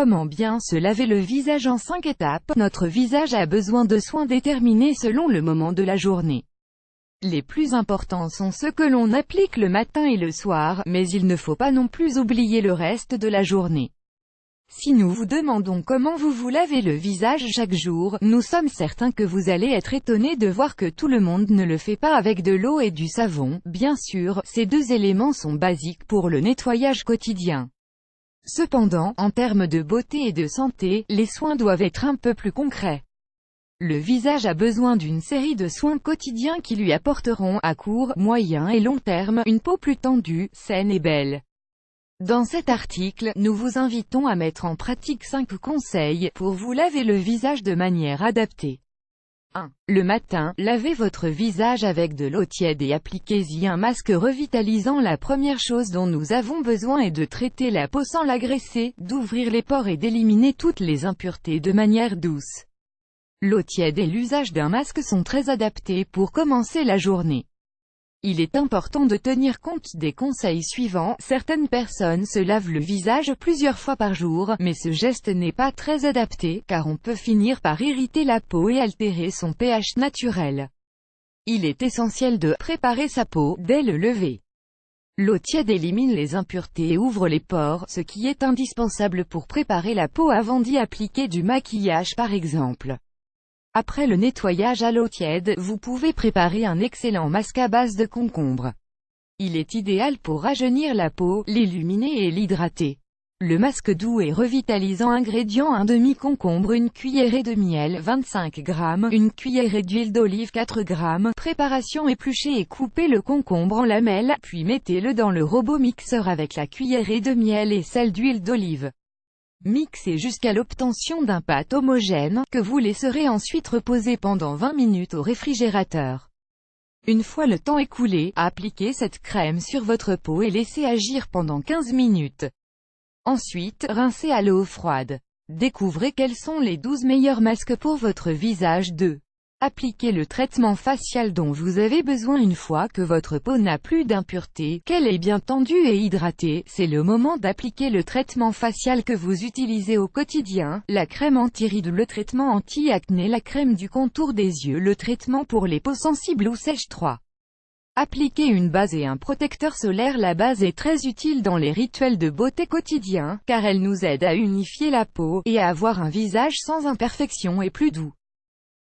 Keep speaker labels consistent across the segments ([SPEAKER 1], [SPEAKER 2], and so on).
[SPEAKER 1] Comment bien se laver le visage en 5 étapes? Notre visage a besoin de soins déterminés selon le moment de la journée. Les plus importants sont ceux que l'on applique le matin et le soir, mais il ne faut pas non plus oublier le reste de la journée. Si nous vous demandons comment vous vous lavez le visage chaque jour, nous sommes certains que vous allez être étonnés de voir que tout le monde ne le fait pas avec de l'eau et du savon. Bien sûr, ces deux éléments sont basiques pour le nettoyage quotidien. Cependant, en termes de beauté et de santé, les soins doivent être un peu plus concrets. Le visage a besoin d'une série de soins quotidiens qui lui apporteront, à court, moyen et long terme, une peau plus tendue, saine et belle. Dans cet article, nous vous invitons à mettre en pratique 5 conseils pour vous laver le visage de manière adaptée. 1. Le matin, lavez votre visage avec de l'eau tiède et appliquez-y un masque revitalisant. La première chose dont nous avons besoin est de traiter la peau sans l'agresser, d'ouvrir les pores et d'éliminer toutes les impuretés de manière douce. L'eau tiède et l'usage d'un masque sont très adaptés pour commencer la journée. Il est important de tenir compte des conseils suivants. Certaines personnes se lavent le visage plusieurs fois par jour, mais ce geste n'est pas très adapté, car on peut finir par irriter la peau et altérer son pH naturel. Il est essentiel de préparer sa peau dès le lever. L'eau tiède élimine les impuretés et ouvre les pores, ce qui est indispensable pour préparer la peau avant d'y appliquer du maquillage par exemple. Après le nettoyage à l'eau tiède, vous pouvez préparer un excellent masque à base de concombre. Il est idéal pour rajeunir la peau, l'illuminer et l'hydrater. Le masque doux et revitalisant. Ingrédients: un demi-concombre, une cuillerée de miel 25 g, une cuillerée d'huile d'olive 4 g. Préparation: épluchez et coupez le concombre en lamelles, puis mettez-le dans le robot mixeur avec la cuillerée de miel et celle d'huile d'olive. Mixez jusqu'à l'obtention d'un pâte homogène, que vous laisserez ensuite reposer pendant 20 minutes au réfrigérateur. Une fois le temps écoulé, appliquez cette crème sur votre peau et laissez agir pendant 15 minutes. Ensuite, rincez à l'eau froide. Découvrez quels sont les 12 meilleurs masques pour votre visage. 2. Appliquez le traitement facial dont vous avez besoin. Une fois que votre peau n'a plus d'impuretés, qu'elle est bien tendue et hydratée, c'est le moment d'appliquer le traitement facial que vous utilisez au quotidien, la crème anti-rides, le traitement anti-acné, la crème du contour des yeux, le traitement pour les peaux sensibles ou sèches. 3. Appliquez une base et un protecteur solaire. La base est très utile dans les rituels de beauté quotidiens, car elle nous aide à unifier la peau, et à avoir un visage sans imperfection et plus doux.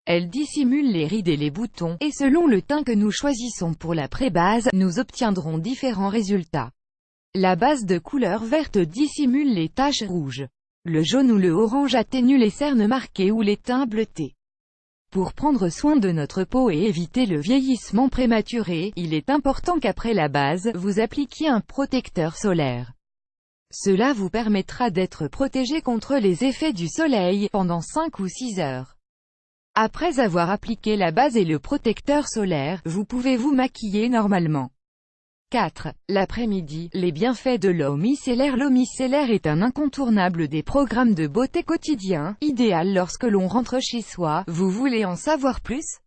[SPEAKER 1] Elle dissimule les rides et les boutons, et selon le teint que nous choisissons pour la pré-base, nous obtiendrons différents résultats. La base de couleur verte dissimule les taches rouges. Le jaune ou le orange atténue les cernes marquées ou les teints bleutés. Pour prendre soin de notre peau et éviter le vieillissement prématuré, il est important qu'après la base, vous appliquiez un protecteur solaire. Cela vous permettra d'être protégé contre les effets du soleil, pendant 5 ou 6 heures. Après avoir appliqué la base et le protecteur solaire, vous pouvez vous maquiller normalement. 4. L'après-midi, les bienfaits de l'eau micellaire. L'eau micellaire est un incontournable des programmes de beauté quotidiens, idéal lorsque l'on rentre chez soi. Vous voulez en savoir plus?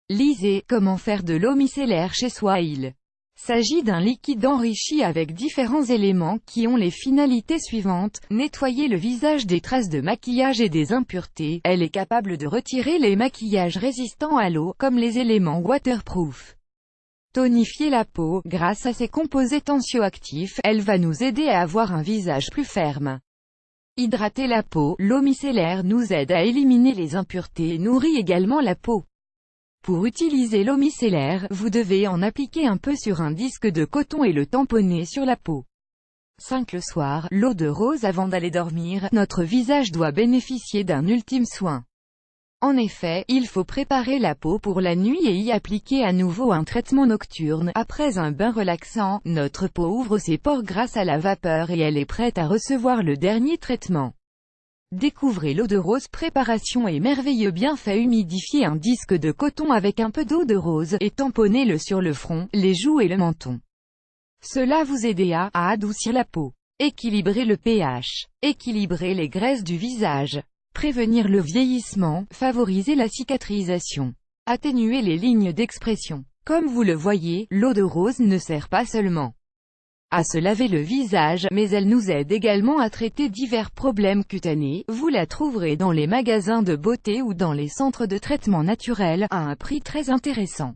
[SPEAKER 1] Lisez « Comment faire de l'eau micellaire chez soi ». Il s'agit d'un liquide enrichi avec différents éléments qui ont les finalités suivantes: nettoyer le visage des traces de maquillage et des impuretés. Elle est capable de retirer les maquillages résistants à l'eau, comme les éléments waterproof. Tonifier la peau. Grâce à ses composés tensioactifs, elle va nous aider à avoir un visage plus ferme. Hydrater la peau. L'eau micellaire nous aide à éliminer les impuretés et nourrit également la peau. Pour utiliser l'eau micellaire, vous devez en appliquer un peu sur un disque de coton et le tamponner sur la peau. 5. Le soir, l'eau de rose. Avant d'aller dormir, notre visage doit bénéficier d'un ultime soin. En effet, il faut préparer la peau pour la nuit et y appliquer à nouveau un traitement nocturne. Après un bain relaxant, notre peau ouvre ses pores grâce à la vapeur et elle est prête à recevoir le dernier traitement. Découvrez l'eau de rose. Préparation et merveilleux bienfaits. Humidifiez un disque de coton avec un peu d'eau de rose, et tamponnez-le sur le front, les joues et le menton. Cela vous aidera à adoucir la peau, équilibrer le pH, équilibrer les graisses du visage, prévenir le vieillissement, favoriser la cicatrisation, atténuer les lignes d'expression. Comme vous le voyez, l'eau de rose ne sert pas seulement à se laver le visage, mais elle nous aide également à traiter divers problèmes cutanés. Vous la trouverez dans les magasins de beauté ou dans les centres de traitement naturel, à un prix très intéressant.